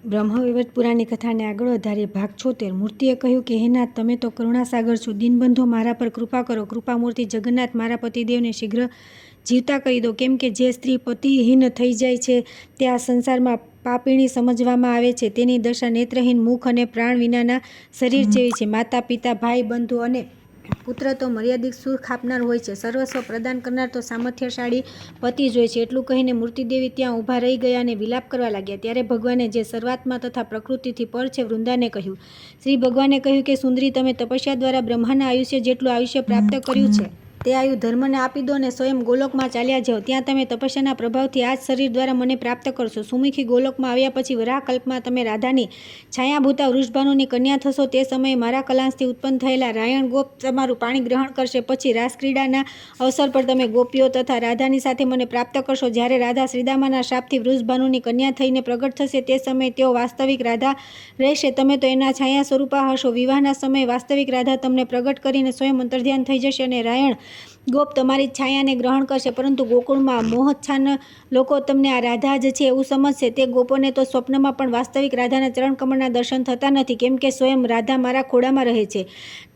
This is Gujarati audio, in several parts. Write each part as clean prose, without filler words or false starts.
બ્રહ્મવૈવર્ત પુરાણની કથાને આગળ વધારીએ. ભાગ 76. મૂર્તિએ કહ્યું કે હે નાથ, તમે તો કરુણાસાગર છો. દીનબંધો, મારા પર કૃપા કરો. કૃપામૂર્તિ જગન્નાથ, મારા પતિદેવને શીઘ્ર જીવતા કરી દો. કેમ કે જે સ્ત્રી પતિહીન થઈ જાય છે તે આ સંસારમાં પાપીણી સમજવામાં આવે છે. તેની દશા નેત્રહીન, મુખ અને પ્રાણ વિનાના શરીર જેવી છે. માતા, પિતા, ભાઈ, બંધુ અને પુત્ર તો મર્યાદિત સુખ આપનાર હોય છે. સર્વસ્વ પ્રદાન કરનાર તો સામર્થ્યશાળી પતિ જ હોય છે. એટલું કહીને મૂર્તિદેવી ત્યાં ઊભા રહી ગયા અને વિલાપ કરવા લાગ્યા. ત્યારે ભગવાને, જે સર્વાત્મા તથા પ્રકૃતિથી પર છે, વૃંદાને કહ્યું. શ્રી ભગવાને કહ્યું કે સુંદરી, તમે તપસ્યા દ્વારા બ્રહ્માના આયુષ્ય જેટલું આયુષ્ય પ્રાપ્ત કર્યું છે તે આયુ ધર્મને આપી દો અને સ્વયં ગોલોકમાં ચાલ્યા જાઓ. ત્યાં તમે તપસ્યાના પ્રભાવથી આ જ શરીર દ્વારા મને પ્રાપ્ત કરશો. સુમુખી ગોલોકમાં આવ્યા પછી વરાહકલ્પમાં તમે રાધાની છાયાભૂતા વૃષભાનુની કન્યા થશો. તે સમયે મારા કલાંશથી ઉત્પન્ન થયેલા રાયણ ગોપ તમારું પાણી ગ્રહણ કરશે. પછી રાસક્રીડાના અવસર પર તમે ગોપીઓ તથા રાધાની સાથે મને પ્રાપ્ત કરશો. જ્યારે રાધા શ્રીદામાના શાપથી વૃષભાનુની કન્યા થઈને પ્રગટ થશે તે સમયે તેઓ વાસ્તવિક રાધા રહેશે. તમે તો એના છાયા સ્વરૂપા હશો. વિવાહના સમયે વાસ્તવિક રાધા તમને પ્રગટ કરીને સ્વયં અંતર્ધ્યાન થઈ જશે અને રાયણ ગોપ તમારી છાયાને ગ્રહણ કરશે. પરંતુ ગોકુળમાં મોહચ્છાન લોકો તમને આ રાધા જ છે એવું સમજશે. તે ગોપોને તો સ્વપ્નમાં પણ વાસ્તવિક રાધાના ચરણકમળના દર્શન થતા નથી, કેમ કે સ્વયં રાધા મારા ખોળામાં રહે છે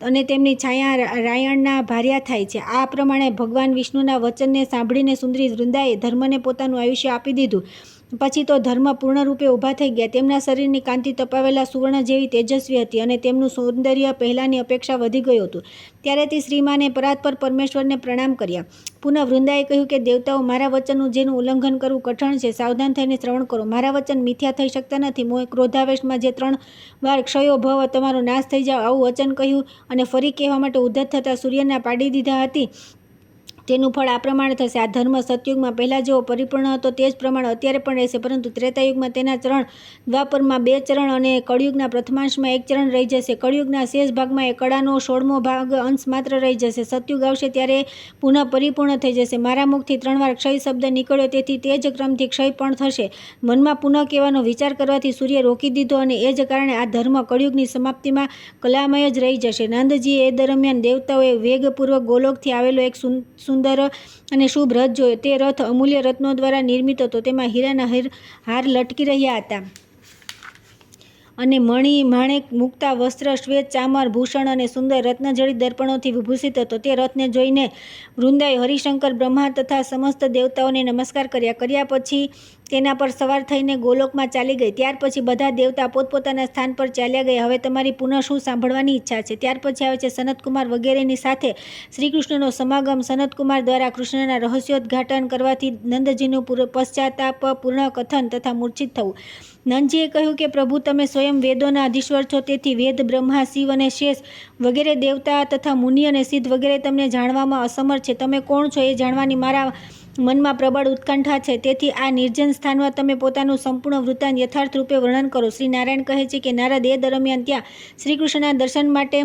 અને તેમની છાયા રાયણના ભાર્યા થાય છે. આ પ્રમાણે ભગવાન વિષ્ણુના વચનને સાંભળીને સુંદરી વૃંદાએ ધર્મને પોતાનું આયુષ્ય આપી દીધું. પછી તો ધર્મ પૂર્ણરૂપે ઊભા થઈ ગયા. તેમના શરીરની કાંતિ તપાવેલા સુવર્ણ જેવી તેજસ્વી હતી અને તેમનું સૌંદર્ય પહેલાંની અપેક્ષા વધી ગયું હતું. ત્યારે તે શ્રીમાને પરાત્પર પરમેશ્વરને પ્રણામ કર્યા. પુનઃ વૃંદાએ કહ્યું કે દેવતાઓ, મારા વચનનું જેનું ઉલ્લંઘન કરવું કઠણ છે, સાવધાન થઈને શ્રવણ કરો. મારા વચન મિથ્યા થઈ શકતા નથી. મોહ ક્રોધાવેશમાં જે 3 વાર ક્ષયો ભવ તમારો નાશ થઈ જાઓ આવું વચન કહ્યું અને ફરી કહેવા માટે ઉદ્ધત થતાં સૂર્યના પાડી દીધા હતી, તેનું ફળ આ પ્રમાણે થશે. આ ધર્મ સતયુગમાં પહેલાં જેવો પરિપૂર્ણ હતો તે જ પ્રમાણે અત્યારે પણ રહેશે, પરંતુ ત્રેતાયુગમાં તેના ચરણ, દ્વાપરમાં 2 ચરણ અને કળિયુગના પ્રથમાંશમાં 1 ચરણ રહી જશે. કળિયુગના શેષ ભાગમાં એ કળાનો 16મો ભાગ અંશ માત્ર રહી જશે. સતયુગ આવશે ત્યારે પુનઃ પરિપૂર્ણ થઈ જશે. મારા મુખથી 3 વાર ક્ષય શબ્દ નીકળ્યો, તેથી તે જ ક્રમથી ક્ષય પણ થશે. મનમાં પુનઃ કહેવાનો વિચાર કરવાથી સૂર્ય રોકી દીધો અને એ જ કારણે આ ધર્મ કળિયુગની સમાપ્તિમાં કલામય જ રહી જશે. નંદજી, એ દરમિયાન દેવતાઓએ વેગપૂર્વક ગોલોકથી આવેલો એક સુંદર અને શુભ રથ જોયો. તે રથ અમૂલ્ય રત્નો દ્વારા નિર્મિત હતો. તેમાં હીરાના હાર લટકી રહ્યા હતા અને મણિ, માણેક, મુક્તા વસ્ત્ર, શ્વેત ચામર, ભૂષણ અને સુંદર રત્નજડિત દર્પણોથી વિભૂષિત હતો. તે રથને જોઈને વૃંદાએ હરિશંકર, બ્રહ્મા તથા સમસ્ત દેવતાઓને નમસ્કાર કર્યા પછી તેના પર સવાર થઈને ગોલોકમાં ચાલી ગઈ. ત્યાર પછી બધા દેવતા પોતપોતાના સ્થાન પર ચાલ્યા ગયા. હવે તમારી પુનઃ શું સાંભળવાની ઈચ્છા છે? ત્યાર પછી આવે છે સનતકુમાર વગેરેની સાથે શ્રીકૃષ્ણનો સમાગમ. સનતકુમાર દ્વારા કૃષ્ણના રહસ્યોદ્ઘાટન કરવાથી નંદજીનું પશ્ચાતાપ પૂર્ણ કથન તથા મૂર્છિત થવું. નંદજીએ કહ્યું કે પ્રભુ, તમે સ્વયં વેદોના અધીશ્વર છો, તેથી વેદ, બ્રહ્મા, શિવ અને શેષ વગેરે દેવતા તથા મુનિ અને સિદ્ધ વગેરે તમને જાણવામાં અસમર્થ છે. તમે કોણ છો એ જાણવાની મારા મનમાં પ્રબળ ઉત્કંઠા છે. તેથી આ નિર્જન સ્થાનમાં તમે પોતાનું સંપૂર્ણ વૃત્તાંત યથાર્થ રૂપે વર્ણન કરો. શ્રી નારાયણ કહે છે કે નારદ એ દરમિયાન ત્યાં શ્રીકૃષ્ણના દર્શન માટે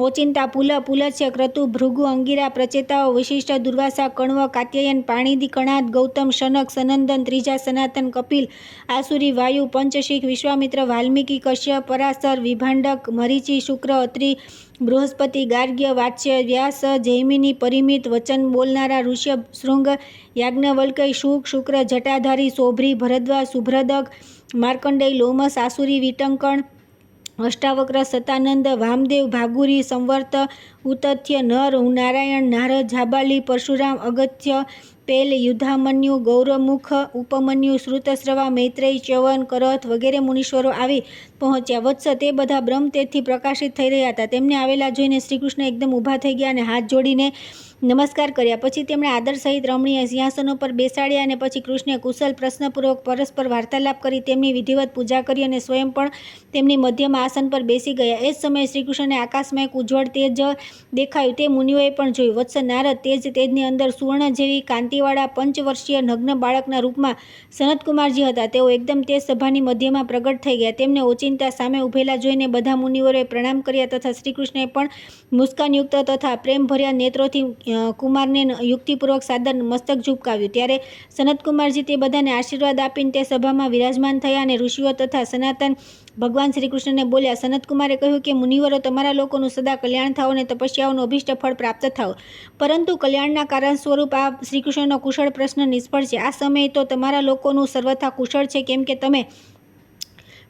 ઓચિંતા પુલસ્ય, ક્રતુ, ભૃગુ, અંગિરા, પ્રચેતાઓ, વશિષ્ઠ, દુર્વાસા, કણ્વ, કાત્યાયન, પાણીદી, કણાદ, ગૌતમ, શનક, સનંદન, ત્રીજા, સનાતન, કપિલ, આસુરી, વાયુ, પંચશીખ, વિશ્વામિત્ર, વાલ્મીકી, કશ્યપ, પરાશર, વિભાંડક, મરીચી, શુક્ર, અત્રિ, બૃહસ્પતિ, ગાર્ગ્ય, વાત્સ્ય, વ્યાસ, જૈમિની, પરિમિત, વચન બોલનારા, ઋષ્ય, શૃંગ, યાજ્ઞવલ્ક્ય, શુક, શુક્ર, જટાધારી, શોભરી, ભરદ્વાજ, સુભ્રદક, માર્કંડેય, લોમસ, આસુરી, વિટંકણ, અષ્ટાવક્ર, સતાનંદ, વામદેવ, ભાગુરી, સંવર્ત, ઉતથ્ય, નર, નારાયણ, નારદ, જાબાલી, પરશુરામ, અગત્ય, પેલ, યુદ્ધામન્યુ, ગૌરમુખ, ઉપમન્યુ, શ્રુતશ્રવા, મૈત્રેય, ચ્યવન, કરથ વગેરે મુનીશ્વરો આવી પહોંચ્યા. વત્સ, તે બધા બ્રહ્મ તેજથી પ્રકાશિત થઈ રહ્યા હતા. તેમને આવેલા જોઈને શ્રીકૃષ્ણ એકદમ ઊભા થઈ ગયા અને હાથ જોડીને નમસ્કાર કર્યા. પછી તેમણે આદર સહિત રમણીય સિંહાસનો પર બેસાડ્યા અને પછી કૃષ્ણે કુશલ પ્રશ્નપૂર્વક પરસ્પર વાર્તાલાપ કરી તેમની વિધિવત પૂજા કરી અને સ્વયં પણ તેમની મધ્યમાં આસન પર બેસી ગયા. એ જ સમયે શ્રીકૃષ્ણને આકાશમાં એક ઉજ્જવળ તેજ દેખાયું. તે મુનિઓએ પણ જોયું. વત્સ નારદ, તેજની અંદર સુવર્ણ જેવી કાંતિવાળા 5 વર્ષીય નગ્ન બાળકના રૂપમાં સનતકુમારજી હતા. તેઓ એકદમ તે સભાની મધ્યમાં પ્રગટ થઈ ગયા. તેમને ઓચિંતા સામે ઉભેલા જોઈને બધા મુનિઓએ પ્રણામ કર્યા તથા શ્રીકૃષ્ણએ પણ મુસ્કાનયુક્ત તથા પ્રેમભર્યા નેત્રોથી કુમારને યુક્તિપૂર્વક સાદર મસ્તક ઝુકાવ્યું. ત્યારે સનતકુમારજી તે બધાને આશીર્વાદ આપીને તે સભામાં વિરાજમાન થયા અને ઋષિઓ તથા સનાતન ભગવાન શ્રીકૃષ્ણને બોલ્યા. સનતકુમારે કહ્યું કે મુનિવરો, તમારા લોકોનું સદા કલ્યાણ થાઓ અને તપસ્યાઓનું અભિષ્ટ ફળ પ્રાપ્ત થાઓ. પરંતુ કલ્યાણના કારણ સ્વરૂપ આ શ્રીકૃષ્ણનો કુશળ પ્રશ્ન નિષ્ફળ છે. આ સમયે તો તમારા લોકોનું સર્વથા કુશળ છે, કેમ કે તમે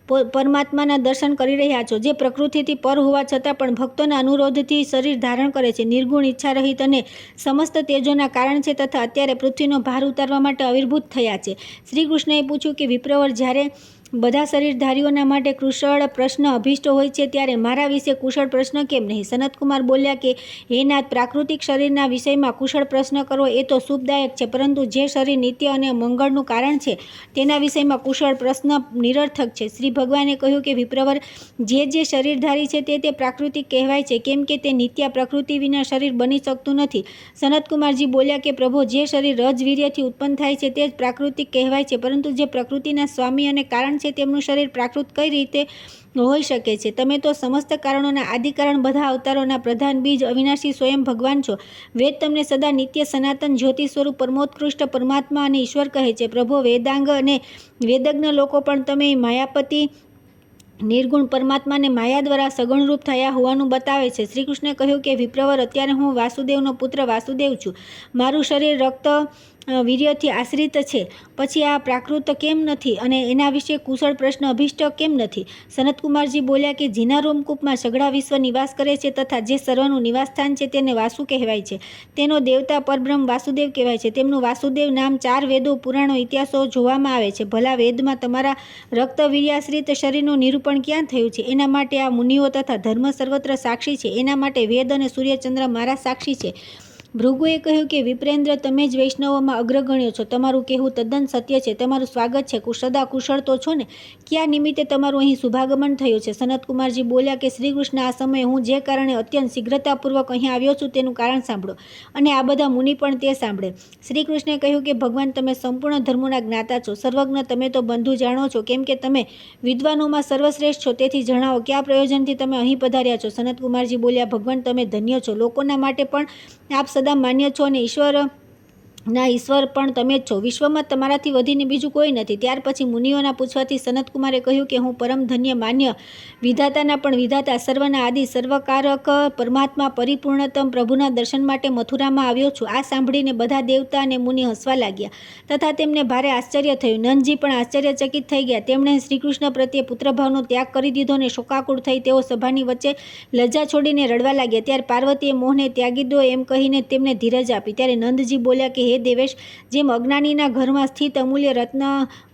પરમાત્માના દર્શન કરી રહ્યા છો, જે પ્રકૃતિથી પર હોવા છતાં પણ ભક્તોના અનુરોધથી શરીર ધારણ કરે છે, નિર્ગુણ, ઈચ્છા રહિત અને સમસ્ત તેજોના કારણ છે તથા અત્યારે પૃથ્વીનો ભાર ઉતારવા માટે આવિર્ભૂત થયા છે. શ્રી કૃષ્ણએ પૂછ્યું કે વિપ્રવર, જ્યારે બધા શરીરધારીઓના માટે કુશળ પ્રશ્ન અભિષ્ટ હોય છે, ત્યારે મારા વિશે કુશળ પ્રશ્ન કેમ નહીં? સનતકુમાર બોલ્યા કે હે નાથ, પ્રાકૃતિક શરીરના વિષયમાં કુશળ પ્રશ્ન કરવો એ તો શુભદાયક છે, પરંતુ જે શરીર નિત્ય અને મંગળનું કારણ છે તેના વિષયમાં કુશળ પ્રશ્ન નિરર્થક છે. શ્રી ભગવાને કહ્યું કે વિપ્રવર, જે શરીરધારી છે તે પ્રાકૃતિક કહેવાય છે, કેમ કે તે નિત્ય પ્રકૃતિ વિના શરીર બની શકતું નથી. સનતકુમારજી બોલ્યા કે પ્રભુ, જે શરીર રજવીર્યથી ઉત્પન્ન થાય છે તે જ પ્રાકૃતિક કહેવાય છે, પરંતુ જે પ્રકૃતિના સ્વામી અને કારણ છે તેમનું શરીર પ્રાકૃત કઈ રીતે હોઈ શકે છે? તમે તો સમસ્ત કારણોના આદિકારણ, બધા અવતારોના પ્રધાન બીજ, અવિનાશી સ્વયં ભગવાન છો. વેદ તમને સદા નિત્ય સનાતન જ્યોતિ સ્વરૂપ પરમોત્કૃષ્ટ પરમાત્મા અને ઈશ્વર કહે છે. પ્રભો, વેદાંગ અને વેદજ્ઞ લોકો પણ તમે માયાપતિ નિર્ગુણ પરમાત્માને માયા દ્વારા સગુણરૂપ થયા હોવાનું બતાવે છે. શ્રી કૃષ્ણે કહ્યું કે વિપ્રવર, અત્યારે હું વાસુદેવનો પુત્ર વાસુદેવ છું. મારું શરીર રક્ત વીર્યથી આશ્રિત છે, પછી આ પ્રાકૃત કેમ નથી અને એના વિશે કુશળ પ્રશ્ન અભિષ્ટ કેમ નથી? સનતકુમારજી બોલ્યા કે જેના રોમકૂપમાં સઘળા વિશ્વ નિવાસ કરે છે તથા જે સર્વનું નિવાસસ્થાન છે તેને વાસુ કહેવાય છે. તેનો દેવતા પરબ્રહ્મ વાસુદેવ કહેવાય છે. તેમનું વાસુદેવ નામ 4 વેદો, પુરાણો, ઇતિહાસો જોવામાં આવે છે. ભલા વેદમાં તમારા રક્તવીર્યાશ્રિત શરીરનું નિરૂપણ ક્યાં થયું છે? એના માટે આ મુનિઓ તથા ધર્મ સર્વત્ર સાક્ષી છે. એના માટે વેદ અને સૂર્યચંદ્ર મારા સાક્ષી છે. ભૃગુએ કહ્યું કે વિપ્રેન્દ્ર, તમે જ વૈષ્ણવોમાં અગ્રગણ્યો છો. તમારું કહેવું તદ્દન સત્ય છે. તમારું સ્વાગત છે. સદા કુશળ તો છો ને? કયા નિમિત્તે તમારું અહીં શુભાગમન થયું છે? સનતકુમારજી બોલ્યા કે શ્રી કૃષ્ણ, આ સમયે હું જે કારણે અત્યંત શીઘ્રતાપૂર્વક અહીં આવ્યો છું તેનું કારણ સાંભળો, અને આ બધા મુનિ પણ તે સાંભળે. શ્રી કૃષ્ણે કહ્યું કે ભગવાન, તમે સંપૂર્ણ ધર્મોના જ્ઞાતા છો, સર્વજ્ઞ. તમે તો બંધુ જાણો છો, કેમ કે તમે વિદ્વાનોમાં સર્વશ્રેષ્ઠ છો. તેથી જણાવો, કયા પ્રયોજનથી તમે અહીં પધાર્યા છો? સનતકુમારજી બોલ્યા, ભગવાન, તમે ધન્ય છો. લોકોના માટે પણ આપ સદા માન્ય છો અને ઈશ્વર પણ તમે જ છો. વિશ્વમાં તમારાથી વધીને બીજું કોઈ નથી. ત્યાર પછી મુનિઓના પૂછવાથી સનતકુમારે કહ્યું કે હું પરમ ધન્ય, માન્ય, વિધાતાના પણ વિધાતા, સર્વના આદિ, સર્વકારક પરમાત્મા, પરિપૂર્ણતમ પ્રભુના દર્શન માટે મથુરામાં આવ્યો છું. આ સાંભળીને બધા દેવતા અને મુનિ હસવા લાગ્યા તથા તેમને ભારે આશ્ચર્ય થયું. નંદજી પણ આશ્ચર્યચકિત થઈ ગયા. તેમણે શ્રીકૃષ્ણ પ્રત્યે પુત્રભાવનો ત્યાગ કરી દીધો અને શોકાકુળ થઈ તેઓ સભાની વચ્ચે લજ્જા છોડીને રડવા લાગ્યા. ત્યારે પાર્વતીએ મોહને ત્યાગી દો એમ કહીને તેમને ધીરજ આપી. ત્યારે નંદજી બોલ્યા કે હે દેવેશ, જેમ અજ્ઞાનીના ઘરમાં સ્થિત અમૂલ્ય રત્ન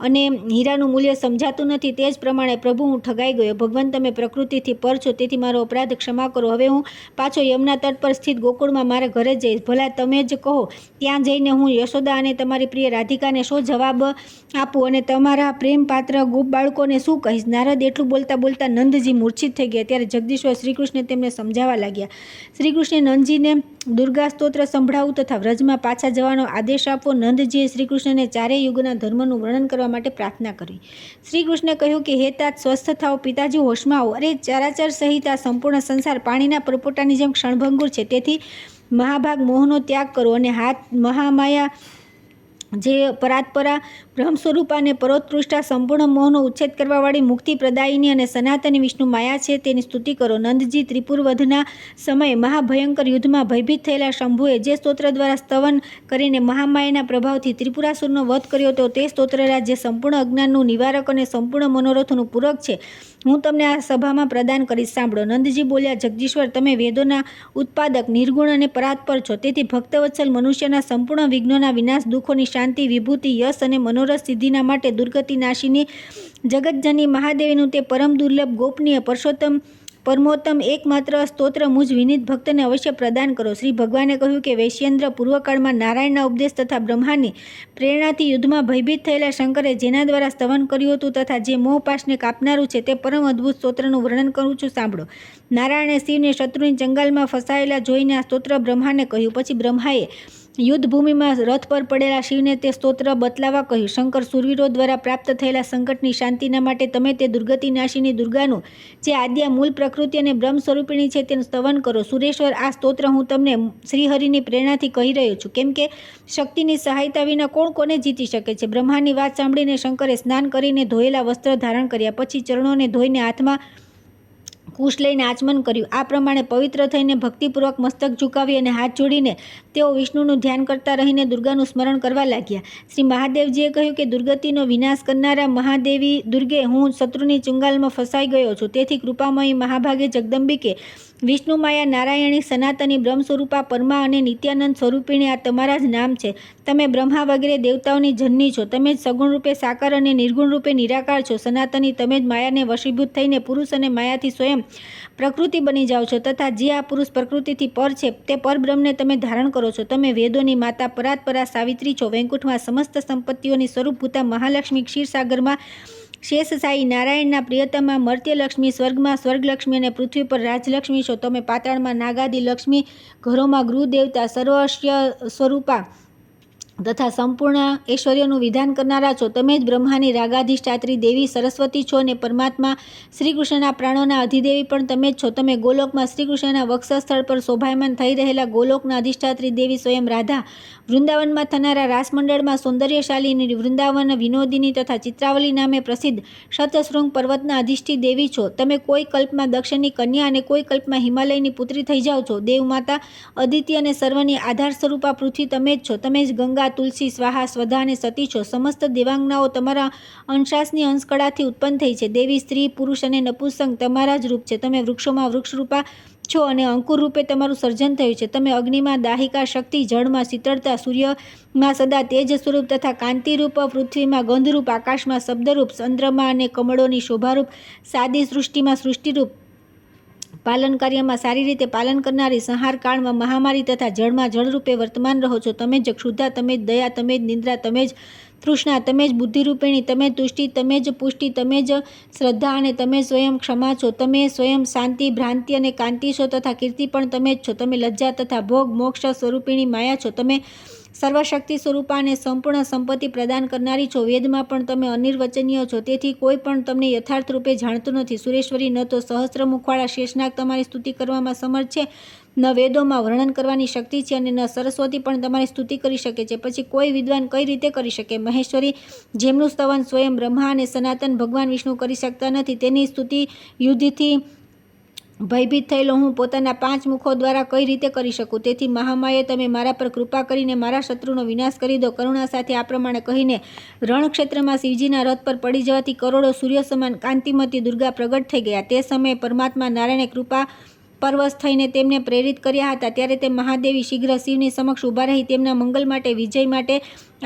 અને હીરાનું મૂલ્ય સમજાતું નથી, તે જ પ્રમાણે પ્રભુ, હું ઠગાઈ ગયો. ભગવાન, તમે પ્રકૃતિથી પર છો, તેથી મારો અપરાધ ક્ષમા કરો. હવે હું પાછો યમુના તટ પર સ્થિત ગોકુળમાં મારા ઘરે જઈશ. ભલા તમે જ કહો, ત્યાં જઈને હું યશોદા અને તમારી પ્રિય રાધિકાને શું જવાબ આપું અને તમારા પ્રેમ પાત્ર ગોપ બાળકોને શું કહીશ? નારદ એટલું બોલતા બોલતા નંદજી મૂર્છિત થઈ ગયા. ત્યારે જગદીશ્વર શ્રીકૃષ્ણે તેમને સમજાવવા લાગ્યા. શ્રીકૃષ્ણે નંદજીને દુર્ગા સ્તોત્ર સંભળાવવું તથા વ્રજમાં પાછા જવાનો આદેશ આપવો. નંદજીએ શ્રીકૃષ્ણને ચારેય યુગના ધર્મનું વર્ણન કરવા માટે પ્રાર્થના કરી. શ્રીકૃષ્ણે કહ્યું કે હે तात, સ્વસ્થ થાઓ. પિતાજી, હોશમાં આવો. અરે, ચરાચર સહિત આ સંપૂર્ણ સંસાર પાણીના પરપોટાની જેમ ક્ષણભંગુર છે. તેથી મહાભાગ મોહનો ત્યાગ કરો અને હાથ મહામાયા, જે પરાત્પરા બ્રહ્મ સ્વરૂપ અને પરોત્કૃષ્ટા સંપૂર્ણ મોહનો ઉચ્છેદ કરવાવાળી મુક્તિ પ્રદાયિની અને સનાતની વિષ્ણુ માયા છે, તેની સ્તુતિ કરો. નંદજી, ત્રિપુરવધના સમયે મહાભયંકર યુદ્ધમાં ભયભીત થયેલા શંભુએ જે સ્તોત્ર દ્વારા સ્તવન કરીને મહામાયાના પ્રભાવથી ત્રિપુરાસુરનો વધ કર્યો હતો, તે સ્તોત્રરાજ, જે સંપૂર્ણ અજ્ઞાનનું નિવારક અને સંપૂર્ણ મનોરથનું પૂરક છે, હું તમને આ સભામાં પ્રદાન કરીશ. સાંભળો. નંદજી બોલ્યા, જગદીશ્વર, તમે વેદોના ઉત્પાદક, નિર્ગુણ અને પરાત્પર છો. તેથી ભક્તવત્સલ મનુષ્યના સંપૂર્ણ વિઘ્નોના વિનાશ, દુઃખોની શાંતિ, વિભૂતિ, યશ અને મનોરથ સિદ્ધિના માટે દુર્ગતિ નાશીની જગતજનની મહાદેવીનું તે પરમ દુર્લભ, ગોપનીય, પરમોત્તમ એકમાત્ર સ્તોત્ર મુજ વિનીત ભક્તને અવશ્ય પ્રદાન કરો. શ્રી ભગવાને કહ્યું કે વૈશ્યેન્દ્ર, પૂર્વકાળમાં નારાયણના ઉપદેશ તથા બ્રહ્માની પ્રેરણાથી યુદ્ધમાં ભયભીત થયેલા શંકરે જેના દ્વારા સ્તવન કર્યું હતું તથા જે મોહપાશને કાપનારું છે, તે પરમ અદ્ભુત સ્તોત્રનું વર્ણન કરું છું. સાંભળો. નારાયણે શિવને શત્રુની જંગાલમાં ફસાયેલા જોઈને આ સ્તોત્ર બ્રહ્માને કહ્યું. પછી બ્રહ્માએ યુદ્ધભૂમિમાં રથ પર પડેલા શિવને તે સ્તોત્ર બતલાવા કહ્યું. શંકર, શૂરવીરો દ્વારા પ્રાપ્ત થયેલા સંકટની શાંતિના માટે તમે તે દુર્ગતિ નાશીની દુર્ગાનું, જે આદ્યા મૂળ પ્રકૃતિ અને બ્રહ્મ સ્વરૂપિણી છે, તેનું સ્તવન કરો. સુરેશ્વર, આ સ્તોત્ર હું તમને શ્રીહરિની પ્રેરણાથી કહી રહ્યો છું, કેમ કે શક્તિની સહાયતા વિના કોણ કોને જીતી શકે છે? બ્રહ્માની વાત સાંભળીને શંકરે સ્નાન કરીને ધોયેલા વસ્ત્ર ધારણ કર્યા. પછી ચરણોને ધોઈને હાથમાં કુશ લઈને આચમન કર્યું. આ પ્રમાણે પવિત્ર થઈને ભક્તિપૂર્વક મસ્તક ઝુકાવી અને હાથ જોડીને તેઓ વિષ્ણુનું ધ્યાન કરતા રહીને દુર્ગાનું સ્મરણ કરવા લાગ્યા. શ્રી મહાદેવજીએ કહ્યું કે દુર્ગતિનો વિનાશ કરનારા મહાદેવી દુર્ગે, હું શત્રુની ચુંગાલમાં ફસાઈ ગયો છું. તેથી કૃપામયી મહાભાગે જગદંબિકે, વિષ્ણુ માયા, નારાયણી, સનાતની, બ્રહ્મ સ્વરૂપા, પરમા અને નિત્યાનંદ સ્વરૂપિણી, આ તમારા જ નામ છે. તમે બ્રહ્મા વગેરે દેવતાઓની જનની છો. તમે જ સગુણ રૂપે સાકાર અને નિર્ગુણ રૂપે નિરાકાર છો. સનાતની, તમે જ માયાને વશીભૂત થઈને પુરુષ અને માયાથી સ્વયં પ્રકૃતિ બની જાઓ છો તથા જે આ પુરુષ પ્રકૃતિથી પર છે તે પરબ્રહ્મને તમે ધારણ કરો છો. તમે વેદોની માતા પરાત્પરા સાવિત્રી છો. વૈકુંઠમાં સમસ્ત સંપત્તિઓની સ્વરૂપભૂતા મહાલક્ષ્મી, ક્ષીરસાગરમાં શેષશાહી, નારાયણના પ્રિયતમા મર્ત્યલક્ષ્મી, સ્વર્ગમાં સ્વર્ગલક્ષ્મી અને પૃથ્વી પર રાજલક્ષ્મી છો. તમે પાતાળમાં નાગાદી લક્ષ્મી, ઘરોમાં ગૃહદેવતા, સર્વસ્ય સ્વરૂપા તથા સંપૂર્ણ ઐશ્વર્યનું વિધાન કરનારા છો. તમે જ બ્રહ્માની રાગાધિષ્ઠાત્રી દેવી સરસ્વતી છો અને પરમાત્મા શ્રીકૃષ્ણના પ્રાણોના અધિદેવી પણ તમે જ છો. તમે ગોલોકમાં શ્રીકૃષ્ણના વક્ષસ્થળ પર શોભાયમાન થઈ રહેલા ગોલોકના અધિષ્ઠાત્રી દેવી સ્વયં રાધા, વૃંદાવનમાં થનારા રાસમંડળમાં સૌંદર્યશાલીની વૃંદાવન વિનોદિની તથા ચિત્રાવલી નામે પ્રસિદ્ધ શતશૃંગ પર્વતના અધિષ્ઠી દેવી છો. તમે કોઈ કલ્પમાં દક્ષની કન્યા અને કોઈ કલ્પમાં હિમાલયની પુત્રી થઈ જાઓ છો. દેવમાતા, અદિતિ અને સર્વની આધાર સ્વરૂપા પૃથ્વી તમે જ છો. તમે જ ગંગા, તુલસી, સ્વાહા, સ્વધા અને સતી છો. સમસ્ત દેવાંગનાઓ તમારા અંશાસની અંશકળાથી ઉત્પન્ન થઈ છે. દેવી, સ્ત્રી, પુરુષ અને નપુંસક તમારા જ રૂપ છે. તમે વૃક્ષોમાં વૃક્ષરૂપા છો અને અંકુર રૂપે તમારું સર્જન થયું છે. તમે અગ્નિમાં દાહિકા શક્તિ, જળમાં શીતળતા, સૂર્યમાં સદા તેજ સ્વરૂપ તથા કાંતિરૂપ, પૃથ્વીમાં ગંધરૂપ, આકાશમાં શબ્દરૂપ, ચંદ્રમાં અને કમળોની શોભારૂપ, સાદી સૃષ્ટિમાં સૃષ્ટિરૂપ, પાલન કાર્યમાં સારી રીતે પાલન કરનારી, સંહાર કાળમાં મહામારી તથા જળમાં જળરૂપે વર્તમાન રહો છો. તમે જ ક્ષુધા, તમે જ દયા, તમે જ નિદ્રા, તમે જ તૃષ્ણા, તમે જ બુદ્ધિરૂપિણી, તમે જ તુષ્ટિ, તમે જ પુષ્ટિ, તમે જ શ્રદ્ધા અને તમે સ્વયં ક્ષમા છો. તમે સ્વયં શાંતિ, ભ્રાંતિ અને કાંતિ છો તથા કીર્તિ પણ તમે જ છો. તમે લજ્જા તથા ભોગ, મોક્ષ સ્વરૂપિણી માયા છો. તમે સર્વશક્તિ સ્વરૂપા અને સંપૂર્ણ સંપત્તિ પ્રદાન કરનારી છો. વેદમાં પણ તમે અનિર્વચનીય છો. તેથી કોઈ પણ તમને યથાર્થ રૂપે જાણતું નથી. સુરેશ્વરી, ન તો સહસ્ત્રમુખવાળા શેષનાગ તમારી સ્તુતિ કરવામાં સમર્થ છે, ન વેદોમાં વર્ણન કરવાની શક્તિ છે અને ન સરસ્વતી પણ તમારી સ્તુતિ કરી શકે છે. પછી કોઈ વિદ્વાન કઈ રીતે કરી શકે? મહેશ્વરી, જેમનું સ્તવન સ્વયં બ્રહ્મા અને સનાતન ભગવાન વિષ્ણુ કરી શકતા નથી, તેની સ્તુતિ યુદ્ધથી ભયભીત થયેલો હું પોતાના 5 મુખો દ્વારા કઈ રીતે કરી શકું? તેથી મહામાયે તમે મારા પર કૃપા કરીને મારા શત્રુનો વિનાશ કરી દો. કરુણા સાથે આ પ્રમાણે કહીને રણક્ષેત્રમાં શિવજીના રથ પર પડી જવાથી કરોડો સૂર્ય સમાન કાંતિમતી દુર્ગા પ્રગટ થઈ ગયા. તે સમયે પરમાત્મા નારાયણે કૃપા પરવશ થઈને તેમને પ્રેરિત કર્યા હતા. ત્યારે તે મહાદેવી શીઘ્ર શિવની સમક્ષ ઊભા રહી તેમના મંગલ માટે, વિજય માટે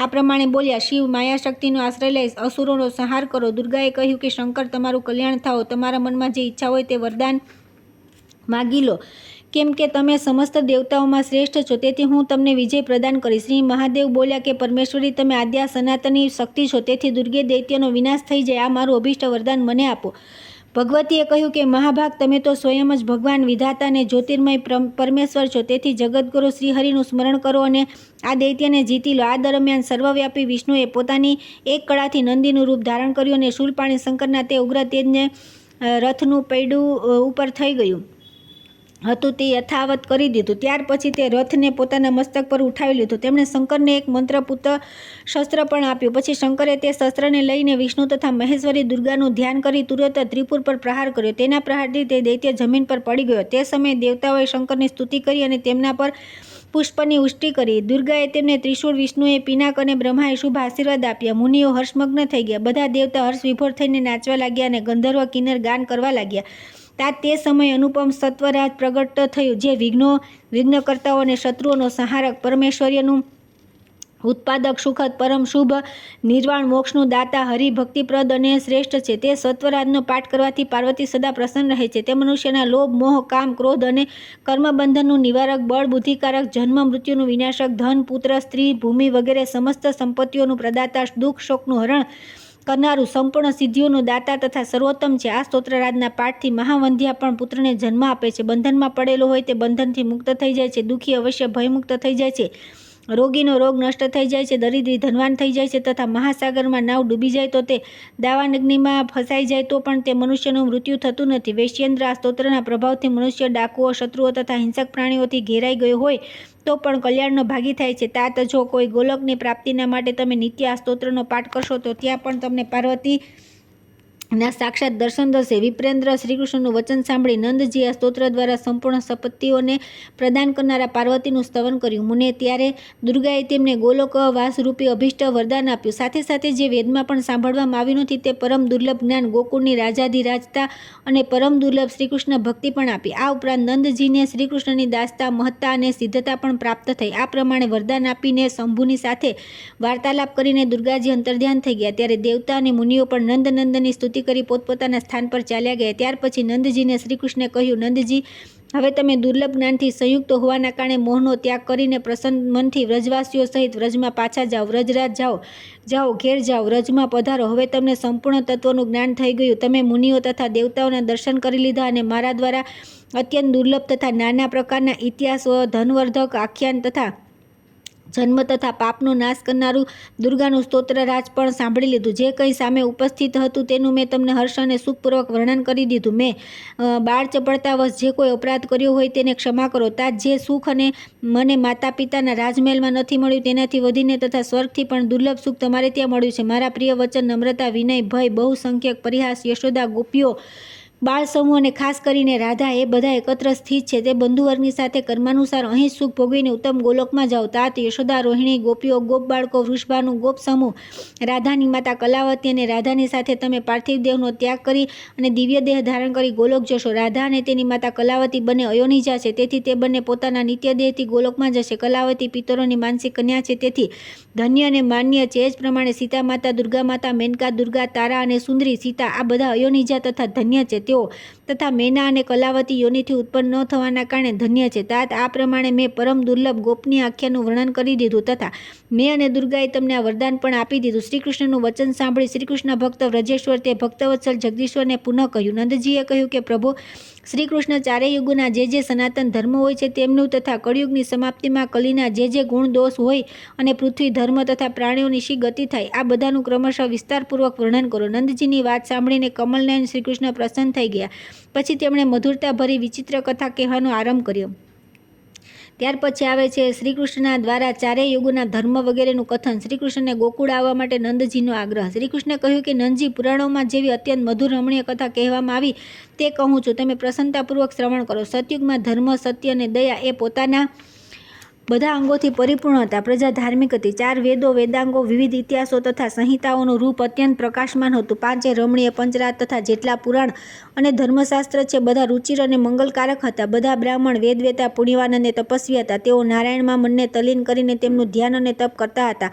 આ પ્રમાણે બોલ્યા: શિવ, માયાશક્તિનો આશ્રય લઈ અસુરોનો સંહાર કરો. દુર્ગાએ કહ્યું કે શંકર, તમારું કલ્યાણ થાઓ. તમારા મનમાં જે ઈચ્છા હોય તે વરદાન માગી લો. કેમ કે તમે સમસ્ત દેવતાઓમાં શ્રેષ્ઠ છો, તેથી હું તમને વિજય પ્રદાન કરીશ. શ્રી મહાદેવ બોલ્યા કે પરમેશ્વરી, તમે આદ્યા સનાતની શક્તિ છો, તેથી દુર્ગે દૈત્યનો વિનાશ થઈ જાય આ મારું અભિષ્ટ વરદાન મને આપો. ભગવતીએ કહ્યું કે મહાભાગ, તમે તો સ્વયં જ ભગવાન, વિધાતા અને જ્યોતિર્મય પરમેશ્વર છો. તેથી જગતગુરુ શ્રીહરિનું સ્મરણ કરો અને આ દૈત્યને જીતી લો. આ દરમિયાન સર્વવ્યાપી વિષ્ણુએ પોતાની એક કળાથી નંદીનું રૂપ ધારણ કર્યું અને શૂલપાણી શંકરના તે ઉગ્ર તેજને રથનું પૈડું ઉપર થઈ ગયું હતું તે યથાવત કરી દીધું. ત્યાર પછી તે રથને પોતાના મસ્તક પર ઉઠાવી લીધું. તેમણે શંકરને એક મંત્રપુત શસ્ત્ર પણ આપ્યું. પછી શંકરે તે શસ્ત્રને લઈને વિષ્ણુ તથા મહેશ્વરી દુર્ગાનું ધ્યાન કરી તુરત ત્રિપુર પર પ્રહાર કર્યો. તેના પ્રહારથી તે દૈત્ય જમીન પર પડી ગયો. તે સમયે દેવતાઓએ શંકરની સ્તુતિ કરી અને તેમના પર પુષ્પની વૃષ્ટિ કરી. દુર્ગાએ તેમને ત્રિશૂળ, વિષ્ણુએ પિનાક અને બ્રહ્માએ શુભ આશીર્વાદ આપ્યા. મુનિઓ હર્ષમગ્ન થઈ ગયા. બધા દેવતા હર્ષ વિભોર થઈને નાચવા લાગ્યા અને ગંધર્વ કિન્નર ગાન કરવા લાગ્યા. તે સમયે અનુપમ સત્વરાજ પ્રગટ થયું, જે વિઘ્નકર્તાઓ અને શત્રુઓનો સંહારક, પરમેશ્વર્યનું ઉત્પાદક, સુખદ, પરમ શુભ, નિર્વાણ મોક્ષનું દાતા, હરિભક્તિપ્રદ અને શ્રેષ્ઠ છે. તે સત્વરાજનો પાઠ કરવાથી પાર્વતી સદા પ્રસન્ન રહે છે. તે મનુષ્યના લોભ, મોહ, કામ, ક્રોધ અને કર્મબંધનનું નિવારક, બળ, બુદ્ધિકારક, જન્મ મૃત્યુનું વિનાશક, ધન, પુત્ર, સ્ત્રી, ભૂમિ વગેરે સમસ્ત સંપત્તિઓનું પ્રદાતા, દુઃખ શોકનું હરણ કરનારું, સંપૂર્ણ સિદ્ધિઓનું દાતા તથા સર્વોત્તમ છે. આ સ્તોત્રરાજના પાઠથી મહાવંધ્યા પણ પુત્રને જન્મ આપે છે. બંધનમાં પડેલો હોય તે બંધનથી મુક્ત થઈ જાય છે. દુઃખી અવશ્ય ભયમુક્ત થઈ જાય છે. રોગીનો રોગ નષ્ટ થઈ જાય છે. દરિદ્રી ધનવાન થઈ જાય છે તથા મહાસાગરમાં નાવ ડૂબી જાય તો તે દાવાનગ્નિમાં ફસાઈ જાય તો પણ તે મનુષ્યનું મૃત્યુ થતું નથી. વૈશ્યેન્દ્ર, આ સ્તોત્રના પ્રભાવથી મનુષ્ય ડાકુઓ, શત્રુઓ તથા હિંસક પ્રાણીઓથી ઘેરાઈ ગયો હોય તો પણ કલ્યાણનો ભાગી થાય છે. તાત જો કોઈ ગોલોકની પ્રાપ્તિના માટે તમે નિત્ય આ સ્તોત્રનો પાઠ કરશો તો ત્યાં પણ તમને પાર્વતી ના સાક્ષાત દર્શન થશે. વિપ્રેન્દ્ર શ્રીકૃષ્ણનું વચન સાંભળી નંદજી આ સ્તોત્ર દ્વારા સંપૂર્ણ સંપત્તિઓને પ્રદાન કરનારા પાર્વતીનું સ્તવન કર્યું. મુને ત્યારે દુર્ગાએ તેમને ગોલોક વાસરૂપી અભિષ્ટ વરદાન આપ્યું. સાથે સાથે જે વેદમાં પણ સાંભળવામાં આવ્યું નથી તે પરમ દુર્લભ જ્ઞાન, ગોકુળની રાજાધિરાજતા અને પરમ દુર્લભ શ્રીકૃષ્ણ ભક્તિ પણ આપી. આ ઉપરાંત નંદજીને શ્રીકૃષ્ણની દાસતા, મહત્તા અને સિદ્ધતા પણ પ્રાપ્ત થઈ. આ પ્રમાણે વરદાન આપીને શંભુની સાથે વાર્તાલાપ કરીને દુર્ગાજી અંતર્ધ્યાન થઈ ગયા. ત્યારે દેવતા અને મુનિઓ પણ નંદનંદનની સ્તુતિ કરી પોતપોતાના સ્થાન પર ચાલ્યા ગયા. ત્યાર પછી નંદજીને શ્રીકૃષ્ણે કહ્યું, નંદજી, હવે તમે દુર્લભ જ્ઞાનથી સંયુક્ત હોવાના કારણે મોહનો ત્યાગ કરીને પ્રસન્ન મનથી વ્રજવાસીઓ સહિત વ્રજમાં પાછા જાઓ. વ્રજરાજ જાઓ, ઘેર જાઓ, વ્રજમાં પધારો. હવે તમને સંપૂર્ણ તત્વનું જ્ઞાન થઈ ગયું. તમે મુનિઓ તથા દેવતાઓના દર્શન કરી લીધા અને મારા દ્વારા અત્યંત દુર્લભ તથા નાના પ્રકારના ઇતિહાસ, ધનવર્ધક આખ્યાન તથા જન્મ તથા પાપનો નાશ કરનારું દુર્ગાનું સ્તોત્રરાજ પણ સાંભળી લીધું. જે કંઈ સામે ઉપસ્થિત હતું તેનું મેં તમને હર્ષ અને સુખપૂર્વક વર્ણન કરી દીધું. મેં બાળ ચપળતાવશ જે કોઈ અપરાધ કર્યો હોય તેને ક્ષમા કરો. તાત જે સુખ અને મને માતા પિતાના રાજમહેલમાં નથી મળ્યું તેનાથી વધીને તથા સ્વર્ગથી પણ દુર્લભ સુખ તમારે ત્યાં મળ્યું છે. મારા પ્રિય વચન, નમ્રતા, વિનય, ભય, બહુસંખ્યક પરિહાસ, યશોદા, ગોપીઓ, બાળ સમૂહ અને ખાસ કરીને રાધા એ બધા એકત્ર સ્થિત છે. તે બંધુવર્ગની સાથે કર્માનુસાર અહીં સુખ ભોગવીને ઉત્તમ ગોલોકમાં જાઓ. તાત યશોદા, રોહિણી, ગોપીઓ, ગોપ બાળકો, વૃષભાનું ગોપ સમૂહ, રાધાની માતા કલાવતી અને રાધાની સાથે તમે પાર્થિવ દેહનો ત્યાગ કરી અને દિવ્ય દેહ ધારણ કરી ગોલોક જશો. રાધા અને તેની માતા કલાવતી બંને અયોનિજા છે, તેથી તે બંને પોતાના નિત્ય દેહથી ગોલોકમાં જશે. કલાવતી પિતરોની માનસિક કન્યા છે, તેથી ધન્ય અને માન્ય છે. જ પ્રમાણે સીતા માતા, દુર્ગા માતા, મેનકા, દુર્ગા, તારા અને સુંદરી સીતા આ બધા અયોનિજા તથા ધન્ય છે. તેઓ તથા મેના અને કલાવતી યોનિથી ઉત્પન્ન ન થવાના કારણે ધન્ય છે. તાત આ પ્રમાણે મેં પરમ દુર્લભ ગોપનીય આખ્યાનનું વર્ણન કરી દીધું તથા મેં અને દુર્ગાએ તમને આ વરદાન પણ આપી દીધું. શ્રીકૃષ્ણનું વચન સાંભળી શ્રીકૃષ્ણ ભક્ત વ્રજેશ્વર તે ભક્તવત્સલ જગદીશ્વરને પુનઃ કહ્યું. નંદજીએ કહ્યું કે પ્રભુ શ્રીકૃષ્ણ ચારે યુગોના જે સનાતન ધર્મ હોય છે તેમનું તથા કળિયુગની સમાપ્તિમાં કલીના જે ગુણ દોષ હોય અને પૃથ્વી, ધર્મ તથા પ્રાણીઓની શી ગતિ થાય આ બધાનું ક્રમશઃ વિસ્તારપૂર્વક વર્ણન કરો. નંદજીની વાત સાંભળીને કમલનયન શ્રીકૃષ્ણ પ્રસન્ન થઈ ગયા. પછી તેમણે મધુરતા ભરી વિચિત્ર કથા કહેવાનો આરંભ કર્યો. ત્યાર પછી આવે છે શ્રીકૃષ્ણના દ્વારા ચારેય યુગોના ધર્મ વગેરેનું કથન. શ્રીકૃષ્ણને ગોકુળ આવવા માટે નંદજીનો આગ્રહ. શ્રીકૃષ્ણે કહ્યું કે નંદજી, પુરાણોમાં જેવી અત્યંત મધુર રમણીય કથા કહેવામાં આવી તે કહું છું, તમે પ્રસન્નતાપૂર્વક શ્રવણ કરો. સતયુગમાં ધર્મ, સત્ય અને દયા એ પોતાના બધા અંગોથી પરિપૂર્ણ હતા. પ્રજા ધાર્મિક હતી. 4 વેદો, વેદાંગો, વિવિધ ઇતિહાસો તથા સંહિતાઓનું રૂપ અત્યંત પ્રકાશમાન હતું. 5 રમણીય પંચરાત તથા જેટલા પુરાણ અને ધર્મશાસ્ત્ર છે બધા રુચિર અને મંગલકારક હતા. બધા બ્રાહ્મણ વેદવેતા, પુણ્યવાન અને તપસ્વી હતા. તેઓ નારાયણમાં મનને તલ્લીન કરીને તેમનું ધ્યાન અને તપ કરતા હતા.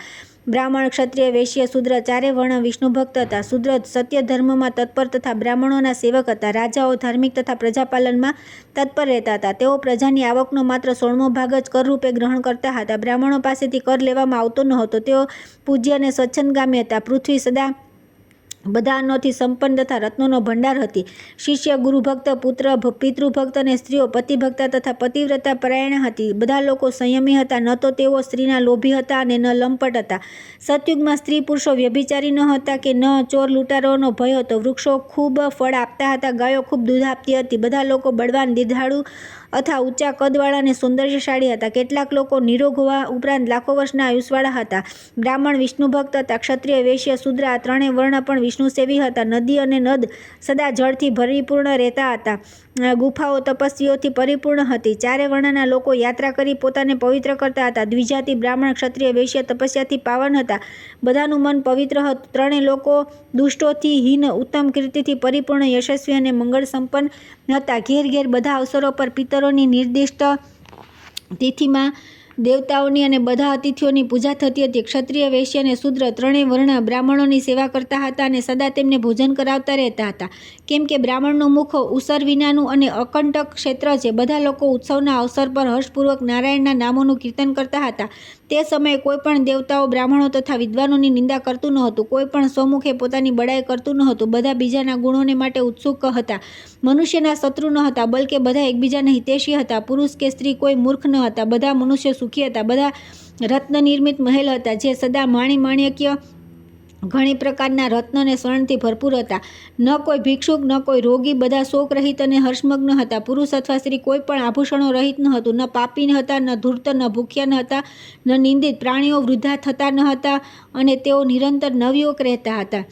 બ્રાહ્મણ, ક્ષત્રિય, વૈશ્ય, શૂદ્ર ચારે વર્ણ વિષ્ણુ ભક્ત હતા. શૂદ્ર સત્ય ધર્મમાં તત્પર તથા બ્રાહ્મણોના સેવક હતા. રાજાઓ ધાર્મિક તથા પ્રજાપાલનમાં તત્પર રહેતા હતા. તેઓ પ્રજાની આવકનો માત્ર 16મો ભાગ જ કર રૂપે ગ્રહણ કરતા હતા. બ્રાહ્મણો પાસેથી કર લેવામાં આવતો ન હતો. તેઓ પૂજ્ય અને સ્વચ્છંદગામી હતા. પૃથ્વી સદા બધા અન્નોથી સંપન્ન તથા રત્નોનો ભંડાર હતી. શિષ્ય, ગુરુભક્ત, પુત્ર, પિતૃભક્ત અને સ્ત્રીઓ પતિભક્તા તથા પતિવ્રતા પરાયણ હતી. બધા લોકો સંયમી હતા. ન તો તેઓ સ્ત્રીના લોભી હતા અને ન લંપટ હતા. સતયુગમાં સ્ત્રી પુરુષો વ્યભિચારી ન હતા કે ન ચોર લૂંટારોનો ભય હતો. વૃક્ષો ખૂબ ફળ આપતા હતા. ગાયો ખૂબ દૂધ આપતી હતી. બધા લોકો બળવાન, દીર્ઘાળુ અથવા ઊંચા કદવાળા અને સૌંદર્યશાળી હતા. કેટલાક લોકો નિરોગ હોવા ઉપરાંત લાખો વર્ષના આયુષ્યવાળા હતા. બ્રાહ્મણ વિષ્ણુ ભક્ત હતા. ક્ષત્રિય, વૈશ્ય, શૂદ્ર આ ત્રણેય વર્ણ પણ વિષ્ણુ સેવી હતા. નદી અને નદ સદા જળથી પરિપૂર્ણ રહેતા હતા. ગુફાઓ તપસ્વીઓથી પરિપૂર્ણ હતી. ચારે વર્ણના લોકો યાત્રા કરી પોતાને પવિત્ર કરતા હતા. દ્વિજાતિ બ્રાહ્મણ, ક્ષત્રિય, વૈશ્ય તપસ્યાથી પાવન હતા. બધાનું મન પવિત્ર હતું. ત્રણેય લોકો દુષ્ટોથી હીન, ઉત્તમ કીર્તિથી પરિપૂર્ણ, યશસ્વી અને મંગળ સંપન્ન હતા. ઘેર ઘેર બધા અવસરો પર પિતરોની નિર્દિષ્ટ તિથિમાં દેવતાઓની અને બધા અતિથિઓની પૂજા થતી હતી. ક્ષત્રિય, વૈશ્ય અને શૂદ્ર ત્રણેય વર્ણ બ્રાહ્મણોની સેવા કરતા હતા અને સદા તેમને ભોજન કરાવતા રહેતા હતા. કેમ કે બ્રાહ્મણનું મુખ ઉસર વિનાનું અને અકંટક ક્ષેત્ર છે. બધા લોકો ઉત્સવના અવસર પર હર્ષપૂર્વક નારાયણના નામોનું કીર્તન કરતા હતા. તે સમયે કોઈ પણ દેવતાઓ, બ્રાહ્મણો તથા વિદ્વાનોની નિંદા કરતું ન હતું. કોઈ પણ સ્વમુખે પોતાની બડાઈ કરતું ન હતું. બધા બીજાના ગુણોને માટે ઉત્સુક હતા. મનુષ્યના શત્રુ ન હતા, બલકે બધા એકબીજાના હિતૈષી હતા. પુરુષ કે સ્ત્રી કોઈ મૂર્ખ ન હતા. બધા મનુષ્ય સુખી હતા. બધા રત્ન નિર્મિત મહેલ હતા જે સદા માણિક્ય ઘણી પ્રકારના રત્ન અને સ્વર્ણથી ભરપૂર હતા. ન કોઈ ભિક્ષુક, ન કોઈ રોગી. બધા શોક રહિત અને હર્ષમગ્ન હતા. પુરુષ અથવા સ્ત્રી કોઈ પણ આભૂષણો રહિત ન હતું. ન પાપી હતા, ન ધૂર્ત, ન ભૂખ્યા ન હતા, ન નિંદિત. પ્રાણીઓ વૃદ્ધા થતા ન હતા અને તેઓ નિરંતર નવયુવક રહેતા હતા.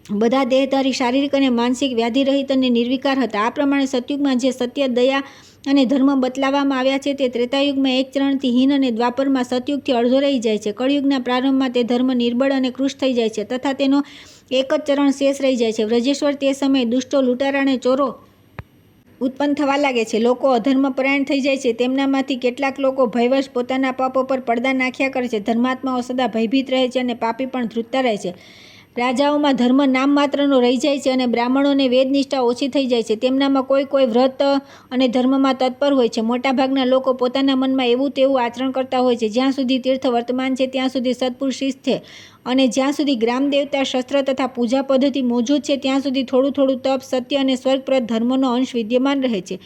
બધા દેહધારી શારીરિક અને માનસિક વ્યાધિરહિત અને નિર્વિકાર હતા. આ પ્રમાણે સતયુગમાં જે સત્ય, દયા અને ધર્મ બતલાવવામાં આવ્યા છે તે ત્રેતાયુગમાં એક ચરણથી હીન અને દ્વાપરમાં સતયુગથી અડધો રહી જાય છે. કળિયુગના પ્રારંભમાં તે ધર્મ નિર્બળ અને કૃશ થઈ જાય છે તથા તેનો એક જ ચરણ શેષ રહી જાય છે. વ્રજેશ્વર તે સમયે દુષ્ટો, લૂંટારા અને ચોરો ઉત્પન્ન થવા લાગે છે. લોકો અધર્મપરાયણ થઈ જાય છે. તેમનામાંથી કેટલાક લોકો ભયવશ પોતાના પાપો પર પડદા નાખ્યા કરે છે. ધર્માત્માઓ સદા ભયભીત રહે છે અને પાપી પણ ધ્રુજતા રહે છે. રાજાઓમાં ધર્મ નામ માત્રનો રહી જાય છે અને બ્રાહ્મણોને વેદનિષ્ઠા ઓછી થઈ જાય છે. તેમનામાં કોઈ વ્રત અને ધર્મમાં તત્પર હોય છે. મોટાભાગના લોકો પોતાના મનમાં એવું તેવું આચરણ કરતા હોય છે. જ્યાં સુધી તીર્થ વર્તમાન છે ત્યાં સુધી સત્પુરુષ શિસ્ત છે અને જ્યાં સુધી ગ્રામ દેવતા, શસ્ત્ર તથા પૂજા પદ્ધતિ મોજૂદ છે ત્યાં સુધી થોડું થોડું તપ, સત્ય અને સ્વર્ગપ્રદ ધર્મનો અંશ વિદ્યમાન રહે છે.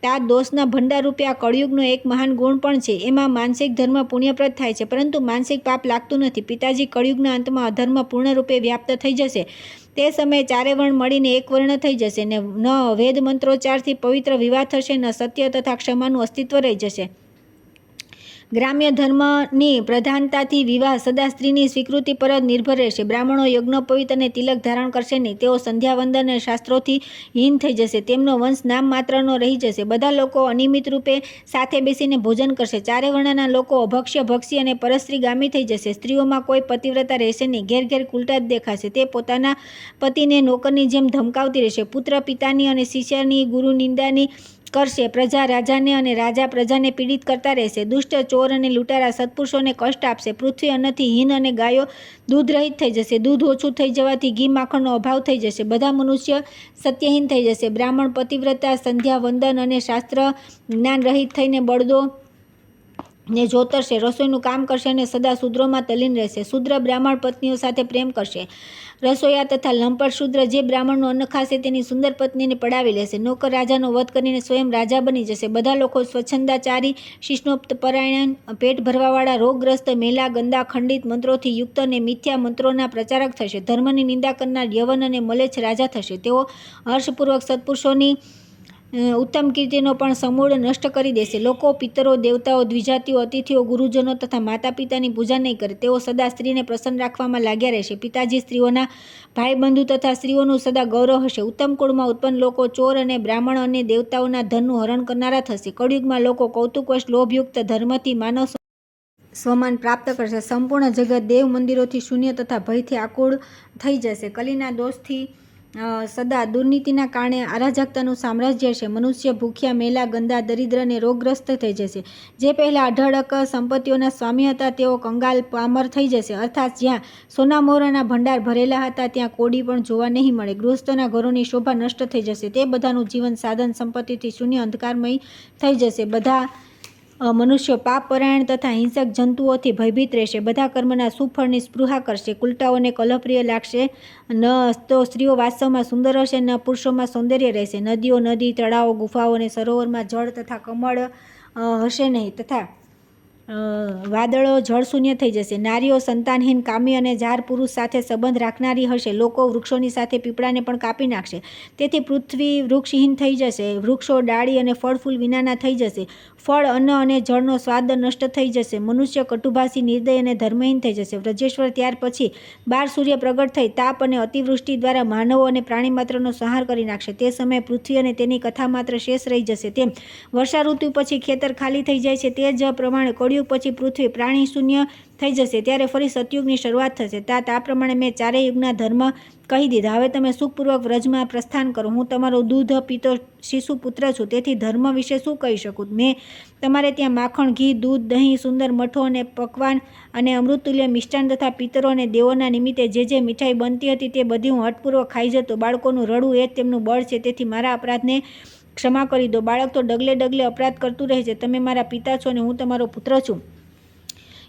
તા દોષના ભંડાર રૂપે આ કળિયુગનો એક મહાન ગુણ પણ છે. એમાં માનસિક ધર્મ પુણ્યપ્રદ થાય છે પરંતુ માનસિક પાપ લાગતું નથી. પિતાજી, કળિયુગના અંતમાં અધર્મ પૂર્ણરૂપે વ્યાપ્ત થઈ જશે. તે સમયે ચારે વર્ણ મળીને એક વર્ણ થઈ જશે. ન વેદ મંત્રોચ્ચારથી પવિત્ર વિવાહ થશે, ન સત્ય તથા ક્ષમાનું અસ્તિત્વ રહી જશે. ગ્રામ્ય ધર્મની પ્રધાનતાથી વિવાહ સદા સ્ત્રીની સ્વીકૃતિ પર જ નિર્ભર રહેશે. બ્રાહ્મણો યજ્ઞોપવિત અને તિલક ધારણ કરશે નહીં. તેઓ સંધ્યાવંદન અને શાસ્ત્રોથી હીન થઈ જશે. તેમનો વંશ નામ માત્રનો રહી જશે. બધા લોકો અનિયમિત રૂપે સાથે બેસીને ભોજન કરશે. ચારે વર્ણના લોકો અભક્ષ્ય, ભક્ષી અને પરસ્ત્રીગામી થઈ જશે. સ્ત્રીઓમાં કોઈ પતિવ્રતા રહેશે નહીં. ઘેર ઘેર કુલટા જ દેખાશે. તે પોતાના પતિને નોકરની જેમ ધમકાવતી રહેશે. પુત્ર પિતાની અને શિષ્યની ગુરુ નિંદાની કરશે. પ્રજા રાજાને અને રાજા પ્રજાને પીડિત કરતા રહેશે. દુષ્ટ, ચોર અને લૂંટારા સત્પુરુષોને કષ્ટ આપશે. પૃથ્વી અન્નથી હીન અને ગાયો દૂધ રહિત થઈ જશે. દૂધ ઓછું થઈ જવાથી ઘી, માખણનો અભાવ થઈ જશે. બધા મનુષ્ય સત્યહીન થઈ જશે. બ્રાહ્મણ પતિવ્રતા, સંધ્યા વંદન અને શાસ્ત્ર જ્ઞાન રહિત થઈને બળદો ને જોતરશે. રસોઈનું કામ કરશે અને સદા શૂદ્રોમાં તલ્લીન રહેશે. શૂદ્ર બ્રાહ્મણ પત્નીઓ સાથે પ્રેમ કરશે. રસોયા તથા લંપટ શૂદ્ર જે બ્રાહ્મણનું અન્ન ખાશે તેની સુંદર પત્નીને પડાવી લેશે. નોકર રાજાનો વધ કરીને સ્વયં રાજા બની જશે. બધા લોકો સ્વચ્છંદાચારી, શિષ્ણોપરાયણ, પેટ ભરવાવાળા, રોગગ્રસ્ત, મેલા, ગંદા, ખંડિત મંત્રોથી યુક્ત અને મિથ્યા મંત્રોના પ્રચારક થશે. ધર્મની નિંદા કરનાર યવન અને મલેચ્છ રાજા થશે. તેઓ હર્ષપૂર્વક સત્પુરુષોની ઉત્તમ કીર્તિનો પણ સમૂળ નષ્ટ કરી દેશે. લોકો પિતરો, દેવતાઓ, દ્વિજાતિઓ, અતિથિઓ, ગુરુજનો તથા માતા પિતાની પૂજા નહીં કરે. તેઓ સદા સ્ત્રીને પ્રસન્ન રાખવામાં લાગ્યા રહેશે. પિતાજી, સ્ત્રીઓના ભાઈબંધુ તથા સ્ત્રીઓનું સદા ગૌરવ હશે. ઉત્તમ કુળમાં ઉત્પન્ન લોકો ચોર અને બ્રાહ્મણ અને દેવતાઓના ધનનું હરણ કરનારા થશે. કળિયુગમાં લોકો કૌતુકવશ લોભયુક્ત ધર્મથી માનવ સ્વમાન પ્રાપ્ત કરશે. સંપૂર્ણ જગત દેવ મંદિરોથી શૂન્ય તથા ભયથી આકુળ થઈ જશે. કલીના દોષથી સદા દુર્નીતિના કારણે અરાજકતાનું સામ્રાજ્ય છે. મનુષ્ય ભૂખ્યા, મેલા, ગંદા, દરિદ્ર અને રોગગ્રસ્ત થઈ જશે. જે પહેલાં અઢળક સંપત્તિઓના સ્વામી હતા તેઓ કંગાલ, પામર થઈ જશે. અર્થાત જ્યાં સોના મોહરના ભંડાર ભરેલા હતા ત્યાં કોડી પણ જોવા નહીં મળે. ગૃહસ્થોના ઘરોની શોભા નષ્ટ થઈ જશે. તે બધાનું જીવન સાધન સંપત્તિથી શૂન્ય અંધકારમય થઈ જશે. બધા મનુષ્યો પાપપરાયણ તથા હિંસક જંતુઓથી ભયભીત રહેશે. બધા કર્મના સુફળની સ્પૃહા કરશે. કુલટાઓને કલહપ્રિય લાગશે. ન તો સ્ત્રીઓ વાસ્તવમાં સુંદર હશે, ન પુરુષોમાં સૌંદર્ય રહેશે. નદીઓ, નદી, તળાવો, ગુફાઓ અને સરોવરમાં જળ તથા કમળ હશે નહીં તથા વાદળો જળશૂન્ય થઈ જશે. નારીઓ સંતાનહીન, કામી અને જાર પુરુષ સાથે સંબંધ રાખનારી હશે. લોકો વૃક્ષોની સાથે પીપળાને પણ કાપી નાખશે. તેથી પૃથ્વી વૃક્ષહીન થઈ જશે. વૃક્ષો, ડાળી અને ફળ ફૂલ વિનાના થઈ જશે. ફળ, અન્ન અને જળનો સ્વાદ નષ્ટ થઈ જશે. મનુષ્ય કટુભાષી, નિર્દય અને ધર્મહીન થઈ જશે. વ્રજેશ્વર ત્યાર પછી 12 સૂર્ય પ્રગટ થઈ તાપ અને અતિવૃષ્ટિ દ્વારા માનવો અને પ્રાણી માત્રનો સંહાર કરી નાખશે. તે સમયે પૃથ્વી અને તેની કથા માત્ર શેષ રહી જશે. તેમ વર્ષા ઋતુ પછી ખેતર ખાલી થઈ જાય છે તે જ પ્રમાણે કળિયુગ પછી પૃથ્વી પ્રાણી શૂન્ય થઈ જશે. ત્યારે ફરી સતયુગની શરૂઆત થશે. આ પ્રમાણે મેં ચારેય યુગના ધર્મ કહી દીધા. હવે તમે સુખપૂર્વક વ્રજમાં પ્રસ્થાન કરો. હું તમારો દૂધ પીતો શિશુ પુત્ર છું, તેથી ધર્મ વિશે શું કહી શકું. મેં તમારે ત્યાં માખણ, ઘી, દૂધ, દહીં, સુંદર મઠો અને પકવાન અને અમૃતતુલ્ય મિષ્ટાન તથા પિતરો અને દેવોના નિમિત્તે જે મીઠાઈ બનતી હતી તે બધી હું હઠપૂર્વક ખાઈ જતો. બાળકોનું રડવું એ જ તેમનું બળ છે, તેથી મારા અપરાધને ક્ષમા કરી દો. બાળક તો ડગલે ડગલે અપરાધ કરતું રહે છે. તમે મારા પિતા છો અને હું તમારો પુત્ર છું.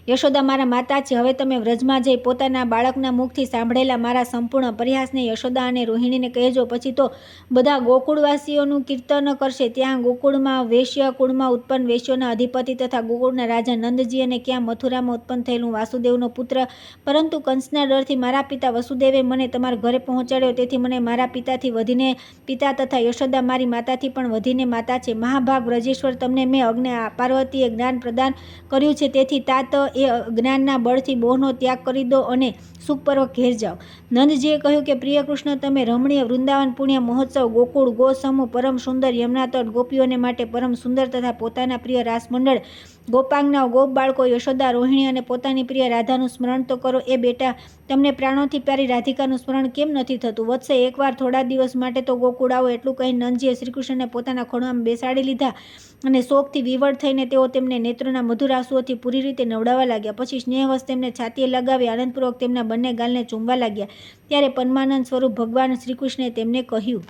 યશોદા મારા માતા છે. હવે તમે વ્રજમાં જઈ પોતાના બાળકના મુખથી સાંભળેલા મારા સંપૂર્ણ પ્રયાસને યશોદા અને રોહિણીને કહેજો. પછી તો બધા ગોકુળવાસીઓનું કીર્તન કરશે. ત્યાં ગોકુળમાં વૈશ્ય કુળમાં ઉત્પન્ન વૈશ્યોના અધિપતિ તથા ગોકુળના રાજા નંદજી અને ક્યાં મથુરામાં ઉત્પન્ન થયેલું વાસુદેવનો પુત્ર, પરંતુ કંસના ડરથી મારા પિતા વસુદેવે મને તમારા ઘરે પહોંચાડ્યો. તેથી મને મારા પિતાથી વધીને પિતા તથા યશોદા મારી માતાથી પણ વધીને માતા છે. મહાભાગ વ્રજેશ્વર તમને મેં પાર્વતીએ જ્ઞાન પ્રદાન કર્યું છે. તેથી તાત એ અજ્ઞાનના બળથી મોહનો ત્યાગ કરી દો અને સુખપૂર્વક ઘેર જાઓ. નંદજીએ કહ્યું કે પ્રિય કૃષ્ણ, તમે રમણીય વૃંદાવન પુણ્ય મહોત્સવ, ગોકુળ, ગોસમૂહ, પરમ સુંદર યમુના તટ, ગોપીઓને માટે પરમ સુંદર તથા પોતાના પ્રિય રાસમંડળ, ગોપાંગનાઓ, ગોપ બાળકો, યશોદા, રોહિણી અને પોતાની પ્રિય રાધાનું સ્મરણ તો કરો. એ બેટા, તમને પ્રાણોથી પ્યારી રાધિકાનું સ્મરણ કેમ નથી થતું? વત્સે, એકવાર થોડા દિવસ માટે તો ગોકુળ આવો. એટલું કહી નંદજીએ શ્રીકૃષ્ણને પોતાના ખોળામાં બેસાડી લીધા અને શોકથી વિવળ થઈને તેઓ તેમને નેત્રોના મધુર આંસુઓથી પૂરી રીતે નવડાવવા લાગ્યા. પછી સ્નેહવશ તેમને છાતીએ લગાવી આનંદપૂર્વક તેમના બંને ગાલને ચૂમવા લાગ્યા. ત્યારે પરમાનંદ સ્વરૂપ ભગવાન શ્રીકૃષ્ણે તેમને કહ્યું.